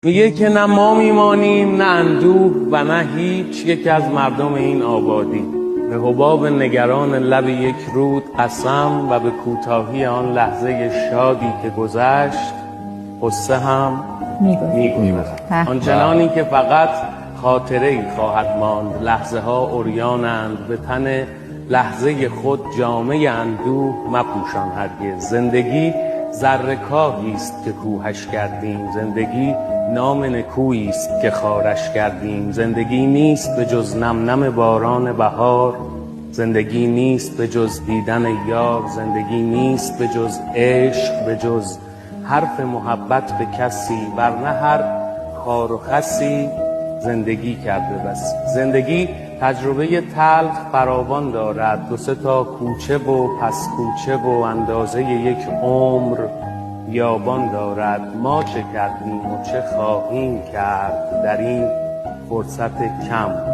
میگه که نه ما میمانیم نه اندوه و نه هیچ یک از مردم این آبادی. به حباب نگران لب یک رود قسم و به کوتاهی آن لحظه شادی که گذشت قصه هم میگوید. آنچنانی که فقط خاطره ای خواهد ماند. لحظه ها عریانند، به تن لحظه خود جامه اندوه مپوشان هرگز. زندگی ذره کاهی است که کوهش کردیم، زندگی نام نکویی است که خارش کردیم. زندگی نیست به جز نم نم باران بهار، زندگی نیست به جز دیدن یار، زندگی نیست به جز عشق، به جز حرف محبت به کسی، ورنه هر خار و خسی زندگی کرده بس. زندگی تجربه تلخ فراوان دارد، دو سه تا کوچه و پس کوچه و اندازه یک عمر بیابان دارد. ما چه کردیم و چه خواهیم کرد در این فرصت کم؟